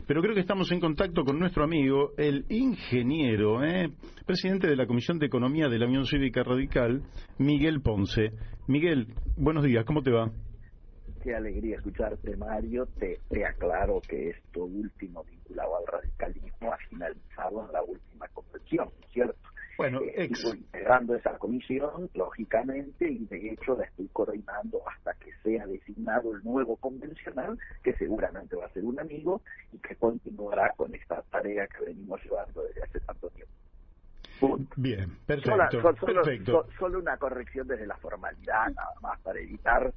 pero creo que estamos en contacto con nuestro amigo, el ingeniero, presidente de la Comisión de Economía de la Unión Cívica Radical, Miguel Ponce. Miguel, buenos días, ¿cómo te va? Qué alegría escucharte, Mario. Te aclaro que esto último vinculado al radicalismo ha finalizado en la última convención, ¿no es cierto? Bueno, Sigo integrando esa comisión, lógicamente, y de hecho la estoy coordinando hasta que sea designado el nuevo convencional, que seguramente va a ser un amigo y que continuará con esta tarea que venimos llevando desde hace tanto tiempo. Punto. Bien, perfecto. Solo una corrección desde la formalidad, nada más, para evitar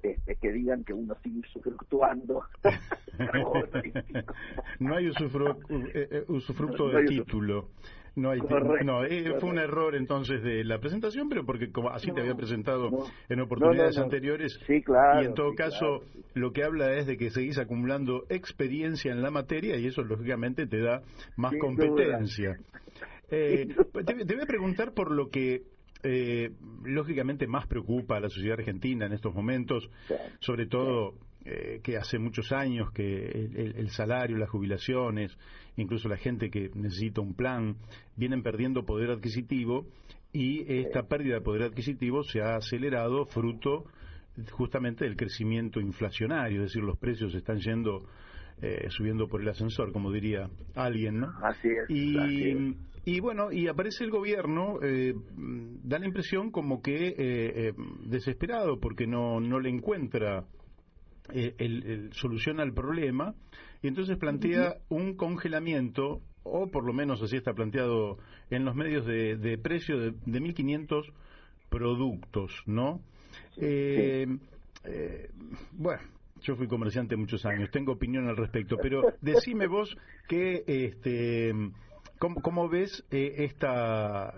que digan que uno sigue usufructuando. No hay usufructo de título. Fue un error entonces de la presentación, pero porque como así te había presentado en oportunidades anteriores. Sí, claro. Y en todo caso, lo que habla es de que seguís acumulando experiencia en la materia y eso lógicamente te da más competencia. Te voy a preguntar por lo que lógicamente más preocupa a la sociedad argentina en estos momentos, sobre todo que hace muchos años que el salario, las jubilaciones, incluso la gente que necesita un plan, vienen perdiendo poder adquisitivo y esta pérdida de poder adquisitivo se ha acelerado fruto justamente del crecimiento inflacionario, es decir, los precios están subiendo por el ascensor, como diría alguien, ¿no? Así es. Y bueno, y aparece el gobierno, da la impresión como que desesperado porque no le encuentra el solución al problema, y entonces plantea un congelamiento, o por lo menos así está planteado en los medios de precio de 1.500 productos, ¿no? Bueno, yo fui comerciante muchos años, tengo opinión al respecto, pero decime vos ¿cómo ves esta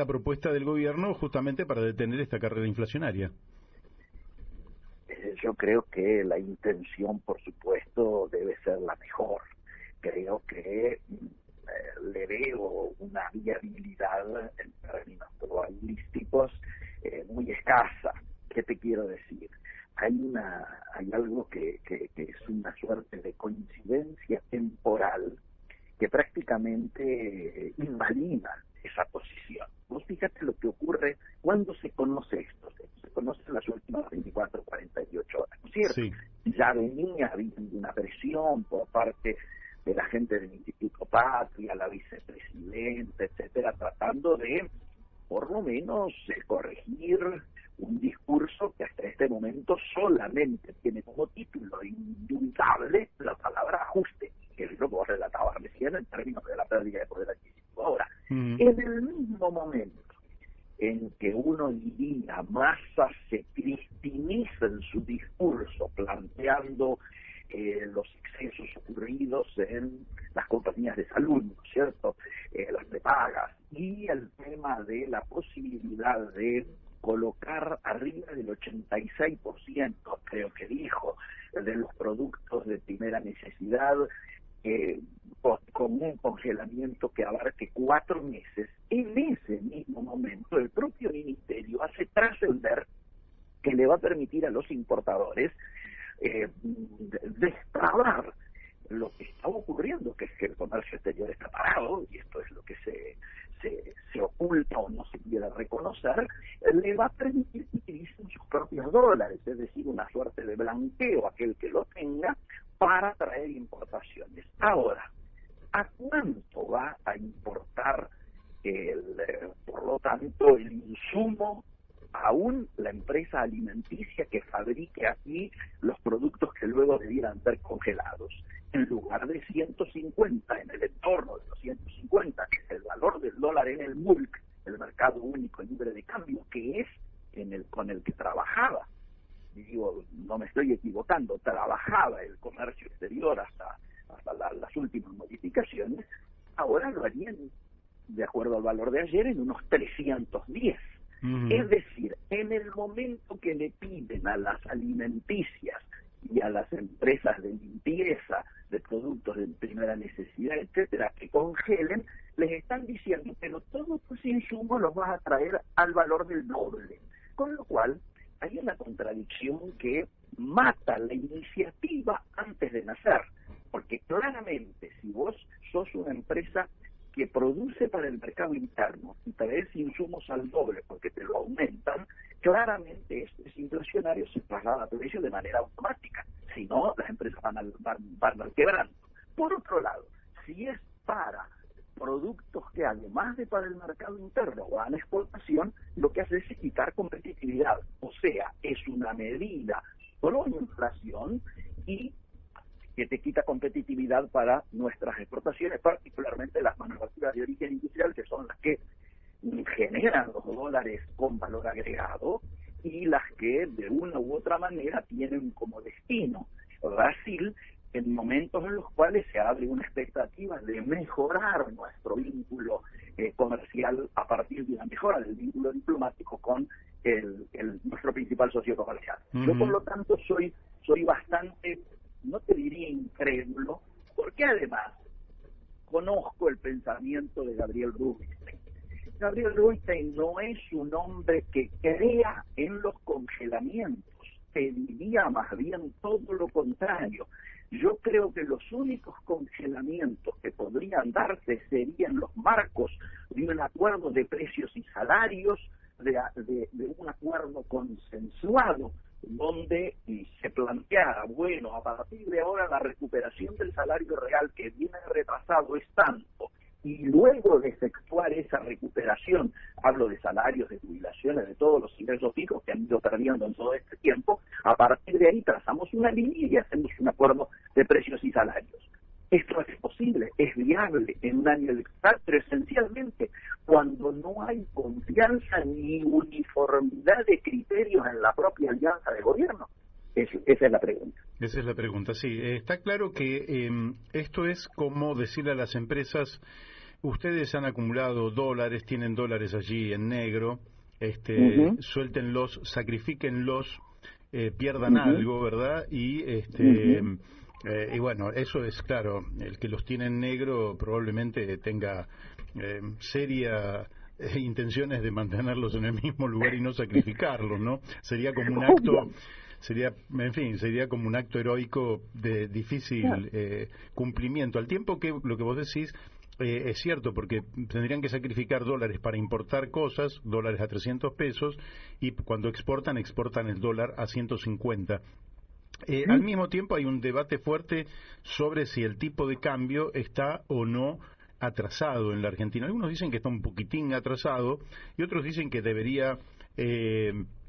propuesta del gobierno justamente para detener esta carrera inflacionaria? Yo creo que la intención, por supuesto, debe ser la mejor. Creo que le veo una viabilidad en términos probabilísticos muy escasa. ¿Qué te quiero decir? Hay algo que es una suerte de coincidencia temporal que prácticamente invalida esa posición. Vos fíjate lo que ocurre cuando se conoce esto. Se conoce en las últimas 24, 48 horas, ¿no es cierto? Sí. Ya venía habiendo una presión por parte de la gente del Instituto Patria, la vicepresidenta, etcétera, tratando de, por lo menos, corregir un discurso que hasta este momento solamente tiene como título indubitable la palabra ajuste, que es lo que vos relatabas recién en términos de la pérdida de poder adquisitivo. Ahora, en el mismo momento en que uno diría Massa se cristiniza en su discurso planteando los excesos ocurridos en las compañías de salud, ¿no es cierto?, las prepagas, y el tema de la posibilidad de colocar arriba del 86%, creo que dijo, de los productos de primera necesidad, con un congelamiento que abarque 4 meses. En ese mismo momento el propio ministerio hace trascender que le va a permitir a los importadores destrabar lo que está ocurriendo, que es que el comercio exterior está parado, y esto es lo que se oculta o no se quiere reconocer, le va a permitir que utilicen sus propios dólares, es decir, una suerte de blanqueo, aquel que lo tenga, para traer importaciones. Ahora, ¿a cuánto va a importar, por lo tanto, el insumo, aún la empresa alimenticia que fabrique aquí los productos que luego debieran ser congelados? En lugar de 150, en el entorno de los 150, que es el valor del dólar en el MULC, el mercado único libre de cambio, que es con el que trabajaba, digo, no me estoy equivocando, trabajaba el comercio exterior hasta las últimas modificaciones, ahora lo harían, de acuerdo al valor de ayer, en unos 310. Es decir, en el momento que le piden a las alimenticias y a las empresas de limpieza de productos de primera necesidad, etcétera, que congelen, les están diciendo, pero todos tus insumos los vas a traer al valor del doble. Con lo cual, hay una contradicción que mata la iniciativa antes de nacer, porque claramente, si vos sos una empresa que produce para el mercado interno y traes insumos al doble porque te lo aumentan, claramente esto es inflacionario, se traslada a precio de manera automática. Si no, las empresas van al quebrando. Por otro lado, si es para productos que además de para el mercado interno van a exportación, lo que hace es quitar competitividad. O sea, es una medida pro inflación y que te quita competitividad para nuestras exportaciones, particularmente las manufacturas de origen industrial, que son las que generan los dólares con valor agregado y las que de una u otra manera tienen como destino Brasil en momentos en los cuales se abre una expectativa de mejorar nuestro vínculo comercial a partir de una mejora del vínculo diplomático con nuestro principal socio comercial. Yo, por lo tanto, soy bastante, no te diría incrédulo, porque además conozco el pensamiento de Gabriel Rubinstein. Gabriel Rubinstein no es un hombre que crea en los congelamientos, te diría más bien todo lo contrario. Yo creo que los únicos congelamientos que podrían darse serían los marcos de un acuerdo de precios y salarios, de un acuerdo consensuado, donde se planteara, bueno, a partir de ahora la recuperación del salario real que viene retrasado es tanto, y luego de efectuar esa recuperación, hablo de salarios, de jubilaciones, de todos los ingresos fijos que han ido perdiendo en todo este tiempo, a partir de ahí trazamos una línea y hacemos un acuerdo de precios y salarios. Esto es posible, es viable en un año electoral, pero esencialmente cuando no hay confianza ni uniformidad de criterios en la propia alianza de gobierno. Esa es la pregunta. Esa es la pregunta, sí. Está claro que esto es como decirle a las empresas: ustedes han acumulado dólares, tienen dólares allí en negro, suéltenlos, sacrifíquenlos, pierdan algo, ¿verdad? Y bueno, eso es claro, el que los tiene en negro probablemente tenga serias intenciones de mantenerlos en el mismo lugar y no sacrificarlos, ¿no? Sería como un acto, sería como un acto heroico de difícil cumplimiento. Al tiempo que lo que vos decís es cierto, porque tendrían que sacrificar dólares para importar cosas, dólares a 300 pesos, y cuando exportan el dólar a 150. Al mismo tiempo hay un debate fuerte sobre si el tipo de cambio está o no atrasado en la Argentina. Algunos dicen que está un poquitín atrasado y otros dicen que debería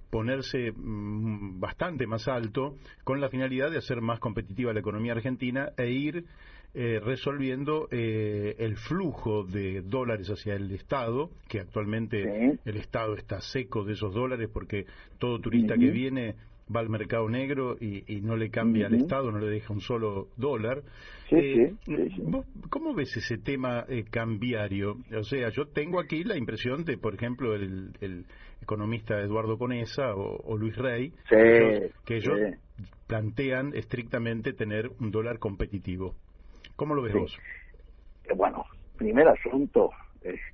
ponerse bastante más alto con la finalidad de hacer más competitiva la economía argentina e ir resolviendo el flujo de dólares hacia el Estado, que actualmente el Estado está seco de esos dólares porque todo turista que viene va al mercado negro y no le cambia al Estado, no le deja un solo dólar. ¿Vos cómo ves ese tema cambiario? O sea, yo tengo aquí la impresión de, por ejemplo, el economista Eduardo Conesa o Luis Rey, que ellos plantean estrictamente tener un dólar competitivo. ¿Cómo lo ves vos? Bueno, primer asunto,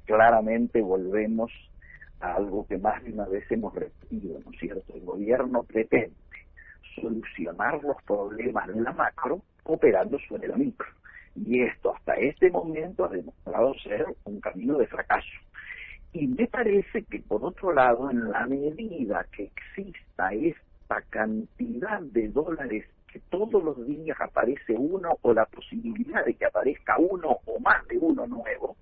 claramente volvemos a algo que más de una vez hemos repetido, ¿no es cierto? El gobierno pretende solucionar los problemas de la macro operando sobre la micro. Y esto hasta este momento ha demostrado ser un camino de fracaso. Y me parece que, por otro lado, en la medida que exista esta cantidad de dólares que todos los días aparece uno, o la posibilidad de que aparezca uno o más de uno nuevo,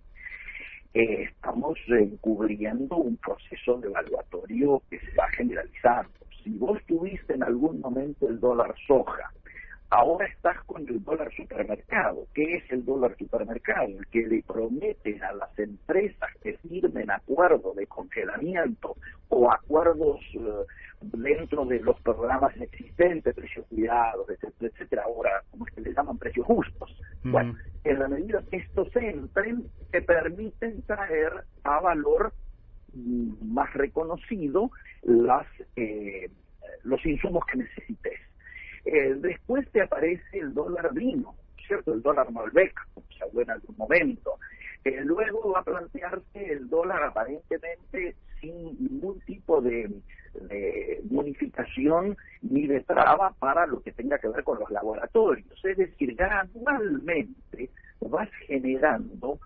estamos encubriendo un proceso devaluatorio que se va generalizando. Si vos tuviste en algún momento el dólar soja, ahora estás con el dólar supermercado. ¿Qué es el dólar supermercado? El que le prometen a las empresas que firmen acuerdos de congelamiento o acuerdos dentro de los programas existentes, precios cuidados, etcétera, etcétera, ahora como es que le llaman precios justos. Bueno, en la medida que estos entren, te permiten traer a valor más reconocido los insumos que necesites. Después te aparece el dólar vino, ¿cierto? El dólar Malbec, como se habló en algún momento. Luego va a plantearse el dólar aparentemente sin ningún tipo de bonificación ni de traba para lo que tenga que ver con los laboratorios. Es decir, gradualmente vas generando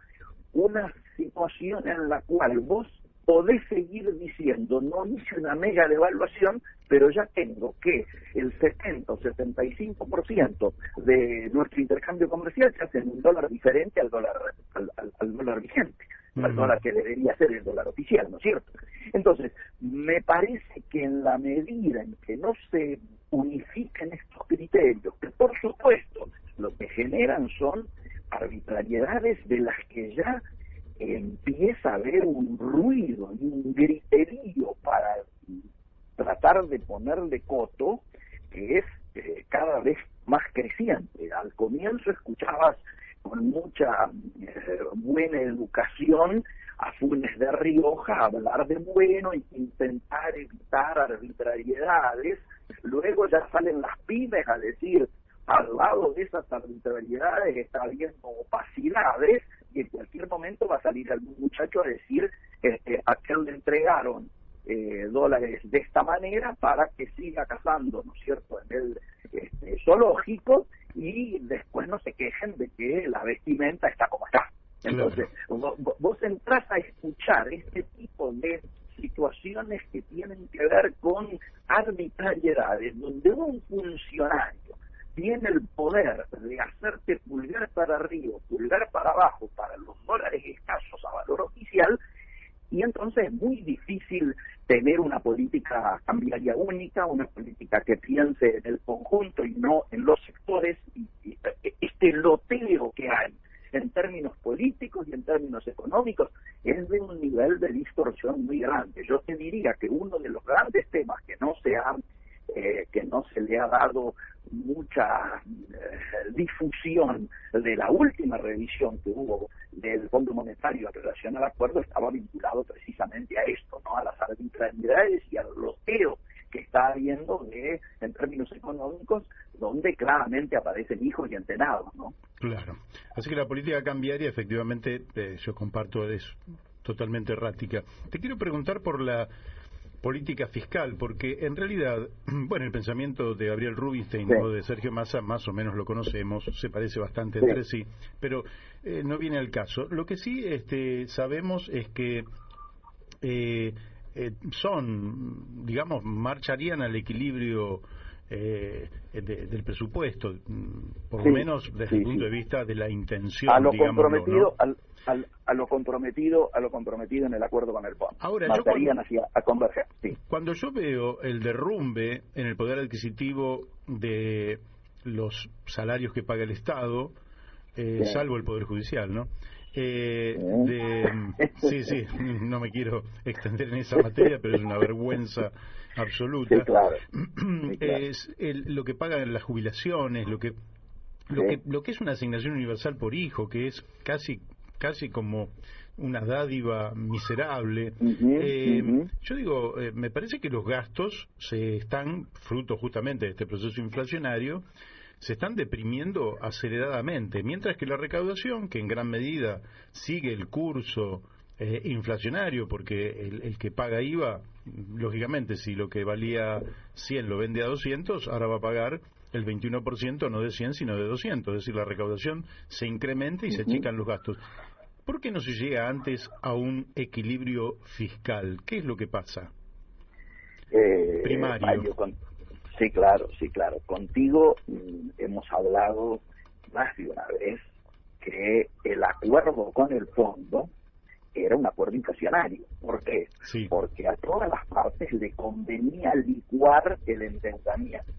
una situación en la cual vos podés seguir diciendo, no hice una mega devaluación, pero ya tengo que el 70 o 75% de nuestro intercambio comercial se hace en un dólar diferente al dólar al dólar vigente, al dólar que debería ser el dólar oficial, ¿no es cierto? Entonces, me parece que en la medida en que no se unifiquen estos criterios, que por supuesto lo que generan son arbitrariedades de las que ya empieza a haber un ruido y un griterío para tratar de ponerle coto, que es cada vez más creciente. Al comienzo escuchabas con mucha buena educación a Funes de Rioja hablar de bueno y intentar evitar arbitrariedades. Luego ya salen las pymes a decir, al lado de esas arbitrariedades está habiendo opacidades, y en cualquier momento va a salir algún muchacho a decir a quién le entregaron dólares de esta manera para que siga cazando, ¿no es cierto?, en el zoológico, y después no se quejen de que la vestimenta está como está. Entonces, vos entrás a escuchar este tipo de situaciones que tienen que ver con arbitrariedades, donde un funcionario tiene el poder de hacerte pulgar para arriba, pulgar para abajo, para los dólares escasos a valor oficial, y entonces es muy difícil tener una política cambiaria única, una política que piense en el conjunto y no en los sectores, y este loteo que hay en términos políticos y en términos económicos es de un nivel de distorsión muy grande. Yo te diría que uno de los grandes temas que no se le ha dado mucha difusión de la última revisión que hubo del Fondo Monetario en relación al acuerdo estaba vinculado precisamente a esto, ¿no?, a las arbitrariedades y al loteo que está habiendo en términos económicos, donde claramente aparecen hijos y antenados, ¿no? Claro. Así que la política cambiaria, efectivamente, yo comparto, es totalmente errática. Te quiero preguntar por la política fiscal, porque en realidad, bueno, el pensamiento de Gabriel Rubinstein o de Sergio Massa más o menos lo conocemos, se parece bastante entre sí, pero no viene al caso. Lo que sí sabemos es que marcharían al equilibrio del presupuesto, por lo menos desde el punto de vista de la intención, a lo comprometido, ¿no? a lo comprometido en el acuerdo con el fondo. Ahora, marcharían a converger. Sí. Cuando yo veo el derrumbe en el poder adquisitivo de los salarios que paga el Estado, salvo el Poder Judicial, ¿no? Sí, no me quiero extender en esa materia, pero es una vergüenza absoluta. Sí, claro. Es lo que pagan las jubilaciones, lo que es una asignación universal por hijo, que es casi como una dádiva miserable. Yo digo, me parece que los gastos se están, fruto justamente de este proceso inflacionario, se están deprimiendo aceleradamente, mientras que la recaudación, que en gran medida sigue el curso inflacionario, porque el que paga IVA, lógicamente, si lo que valía 100 lo vende a 200, ahora va a pagar el 21%, no de 100, sino de 200, es decir, la recaudación se incrementa y se achican los gastos. ¿Por qué no se llega antes a un equilibrio fiscal? ¿Qué es lo que pasa? Primario. Mario, sí, claro. Contigo hemos hablado más de una vez que el acuerdo con el fondo era un acuerdo inflacionario. ¿Por qué? Sí. Porque a todas las partes le convenía licuar el endeudamiento.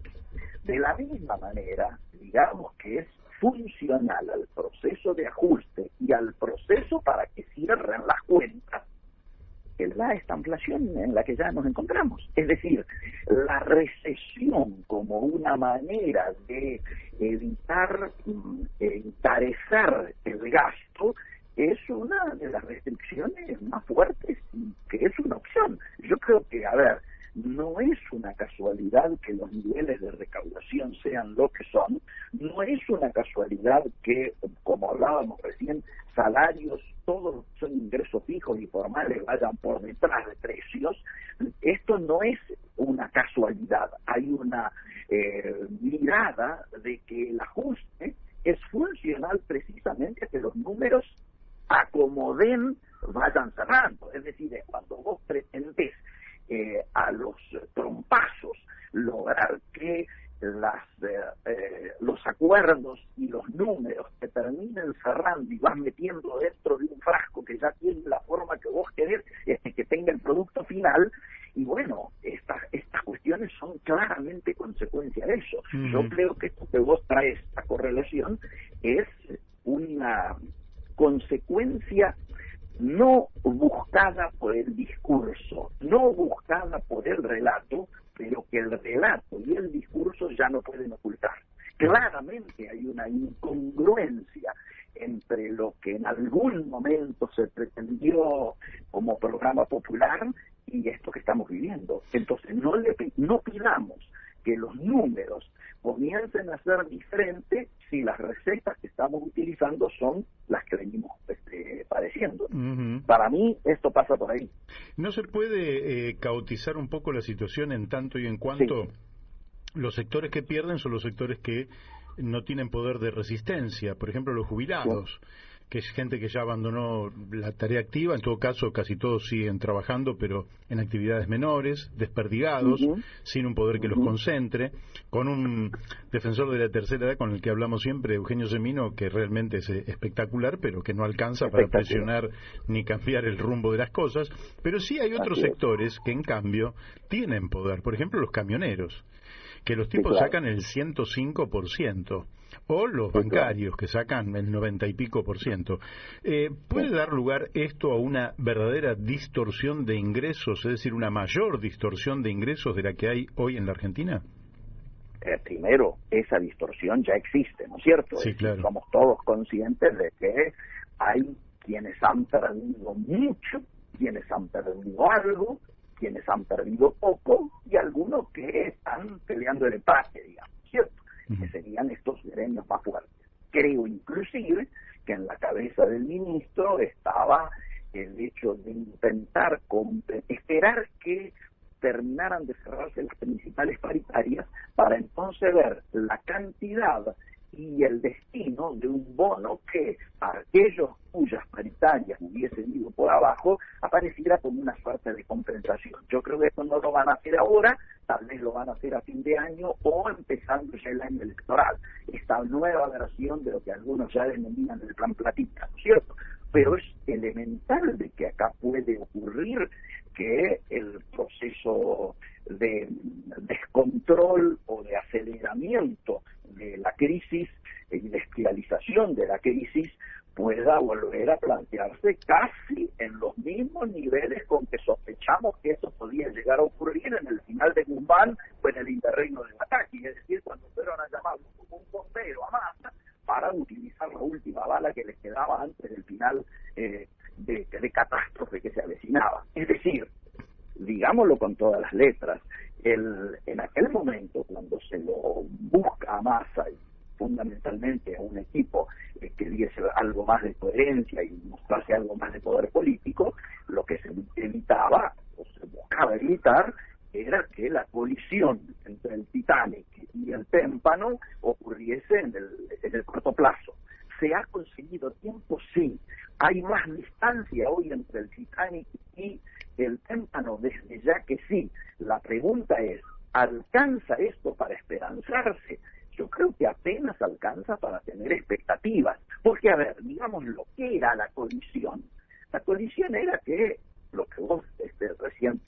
De la misma manera, digamos que es funcional al proceso de ajuste y al proceso para que cierren las cuentas, es la estanflación en la que ya nos encontramos. Es decir, la recesión como una manera de evitar encarecer el gasto es una de las restricciones más fuertes y que es una opción. Yo creo que, no es una casualidad que los niveles de recaudación sean lo que son, no es una casualidad que como hablábamos recién, salarios, todos son ingresos fijos y formales, vayan por detrás de precios, esto no es una casualidad. Hay una mirada de que el ajuste es funcional precisamente a que los números acomoden, vayan cerrando. Es decir, cuando vos pretendés a los trompazos lograr que los acuerdos y los números te terminen cerrando y vas metiendo dentro de un frasco que ya tiene la forma que vos querés, que tenga el producto final, y bueno, estas cuestiones son claramente consecuencia de eso. Yo creo que esto que vos traes, esta correlación, es una consecuencia no buscada por el discurso, no buscada por el relato, pero que el relato y el discurso ya no pueden ocultar. Claramente hay una incongruencia entre lo que en algún momento se pretendió como programa popular y esto que estamos viviendo. Entonces no pidamos que los números comiencen a ser diferentes si las recetas que estamos utilizando son las que venimos padeciendo. Para mí esto pasa por ahí. ¿No se puede caotizar un poco la situación en tanto y en cuanto los sectores que pierden son los sectores que no tienen poder de resistencia? Por ejemplo, los jubilados, que es gente que ya abandonó la tarea activa, en todo caso casi todos siguen trabajando, pero en actividades menores, desperdigados, sin un poder que los concentre, con un defensor de la tercera edad con el que hablamos siempre, Eugenio Semino, que realmente es espectacular, pero que no alcanza para presionar ni cambiar el rumbo de las cosas. Pero sí hay otros sectores que en cambio tienen poder, por ejemplo los camioneros, que los tipos sacan el 105%, o los bancarios que sacan el 90 y pico %. ¿Puede dar lugar esto a una verdadera distorsión de ingresos, es decir, una mayor distorsión de ingresos de la que hay hoy en la Argentina? Primero, esa distorsión ya existe, ¿no es cierto? Sí, claro. Somos todos conscientes de que hay quienes han perdido mucho, quienes han perdido algo, quienes han perdido poco y algunos que están peleando el empate, digamos, ¿cierto? Que serían estos gremios más fuertes. Creo inclusive que en la cabeza del ministro estaba el hecho de intentar esperar que terminaran de cerrarse las principales paritarias para entonces ver la cantidad y el destino de un bono que a aquellos cuyas paritarias hubiesen ido por abajo apareciera como una suerte de compensación. Yo creo que esto no lo van a hacer ahora, tal vez lo van a hacer a fin de año o empezando ya el año electoral. Esta nueva versión de lo que algunos ya denominan el plan platita, ¿no es cierto? Pero es elemental de que acá puede ocurrir que el proceso de descontrol o de aceleramiento de la crisis y de espiralización de la crisis pueda volver a plantearse casi en los mismos niveles con que sospechamos que eso podía llegar a ocurrir en el final de Guzmán o en el interreino de Bataki, es decir, cuando fueron a llamarlo como un bombero a Massa para utilizar la última bala que les quedaba antes del final de catástrofe que se avecinaba. Es decir, digámoslo con todas las letras, en aquel momento cuando se lo busca a Massa y fundamentalmente a un equipo que diese algo más de coherencia y mostrase algo más de poder político, lo que se evitaba o se buscaba evitar era que la colisión entre el Titanic y el témpano ocurriese en el corto plazo. ¿Se ha conseguido tiempo? Sí. ¿Hay más distancia hoy entre el Titanic y el témpano? Desde ya que sí. La pregunta es, ¿alcanza esto para esperanzarse? Yo creo que apenas alcanza para tener expectativas. Porque, a ver, digamos lo que era la colisión. La colisión era que, lo que vos recién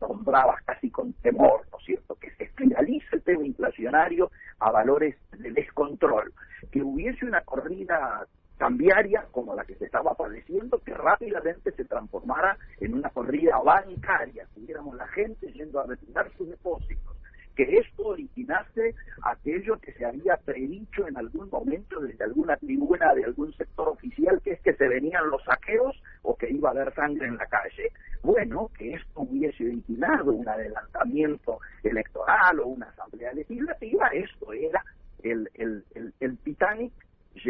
nombrabas casi con temor, ¿no es cierto?, que se finalice el tema inflacionario a valores de descontrol, que hubiese una corrida cambiaria como la que se estaba padeciendo, que rápidamente se transformara en una corrida bancaria, tuviéramos la gente yendo a retirar sus depósitos, que esto originase aquello que se había predicho en algún momento desde alguna tribuna de algún sector oficial, que es que se venían los saqueos o que iba a haber sangre en la calle. Bueno, que esto hubiese originado un adelantamiento electoral o una asamblea legislativa, esto era el Titanic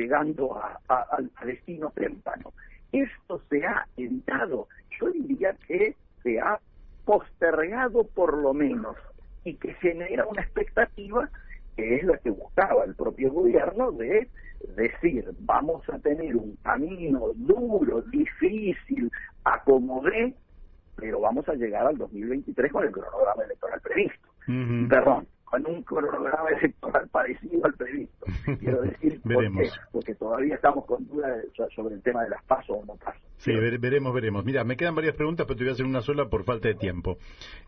llegando a destino temprano. Esto se ha evitado, yo diría que se ha postergado por lo menos, y que genera una expectativa que es la que buscaba el propio gobierno, de decir, vamos a tener un camino duro, difícil, acomodé, pero vamos a llegar al 2023 con el cronograma electoral previsto. Perdón, con un cronograma electoral parecido al previsto. Quiero decir, porque todavía estamos con dudas sobre el tema de las PASO o no PASO. Sí, veremos. Mira, me quedan varias preguntas, pero te voy a hacer una sola por falta de tiempo.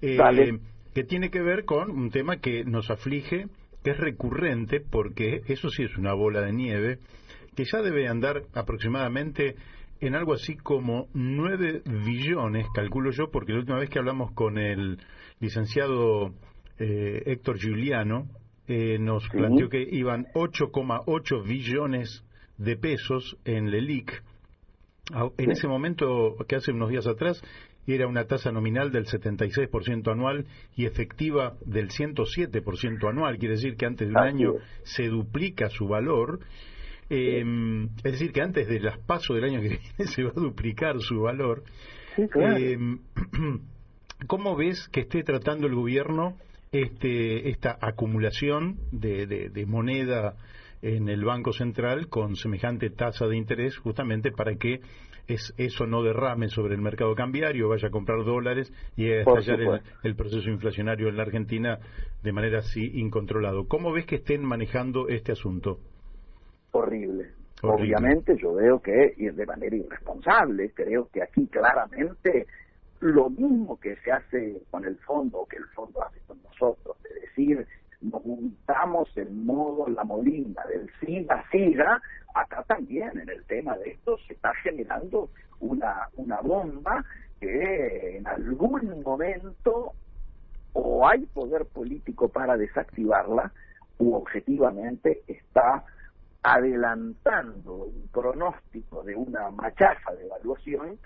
Que tiene que ver con un tema que nos aflige, que es recurrente, porque eso sí es una bola de nieve, que ya debe andar aproximadamente en algo así como 9 billones, calculo yo, porque la última vez que hablamos con el licenciado Héctor Giuliano, nos planteó que iban 8,8 billones de pesos en LELIQ. En ese momento, que hace unos días atrás, era una tasa nominal del 76% anual y efectiva del 107% anual. Quiere decir que antes de un año se duplica su valor. Es decir, que antes de las PASO del año que viene se va a duplicar su valor. Sí, claro. ¿Cómo ves que esté tratando el gobierno esta acumulación de moneda en el Banco Central con semejante tasa de interés, justamente para que eso no derrame sobre el mercado cambiario, vaya a comprar dólares y a estallar el proceso inflacionario en la Argentina de manera así incontrolado? ¿Cómo ves que estén manejando este asunto? Horrible. Obviamente yo veo que de manera irresponsable, creo que aquí claramente lo mismo que se hace con el fondo, que el fondo hace con nosotros, es decir, nos juntamos en modo la molina del siga, acá también en el tema de esto se está generando una bomba que en algún momento o hay poder político para desactivarla, u objetivamente está adelantando un pronóstico de una machaza de evaluación,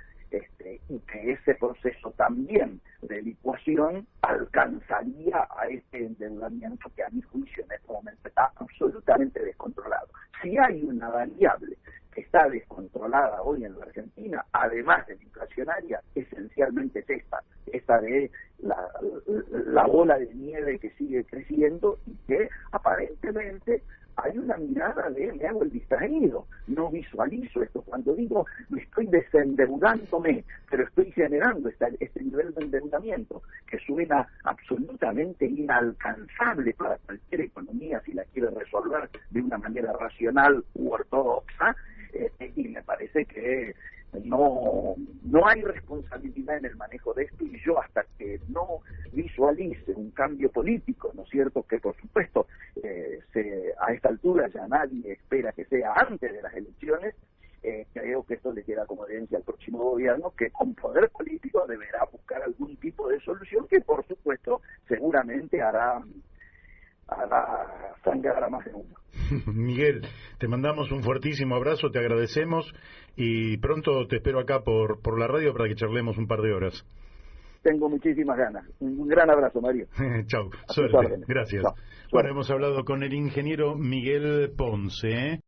y que ese proceso también de licuación alcanzaría a este endeudamiento que a mi juicio en este momento está absolutamente descontrolado. Si hay una variable que está descontrolada hoy en la Argentina, además de la inflacionaria, esencialmente es esta de la bola de nieve que sigue creciendo y que aparentemente hay una mirada de me hago el distraído, no visualizo esto. Cuando digo me estoy desendeudándome, pero estoy generando este nivel de endeudamiento que suena absolutamente inalcanzable para cualquier economía si la quiere resolver de una manera racional u ortodoxa, y me parece que no hay responsabilidad en el manejo de esto, y yo hasta que no visualice un cambio político, ¿no es cierto?, que por supuesto a esta altura ya nadie espera que sea antes de las elecciones, creo que esto le queda como herencia al próximo gobierno, que con poder político deberá buscar algún tipo de solución que por supuesto seguramente hará sangrar a más de uno. Miguel, te mandamos un fuertísimo abrazo, te agradecemos y pronto te espero acá por la radio para que charlemos un par de horas. Tengo muchísimas ganas. Un gran abrazo, Mario. Chau, suerte. Gracias. Chau. Bueno, hemos hablado con el ingeniero Miguel Ponce.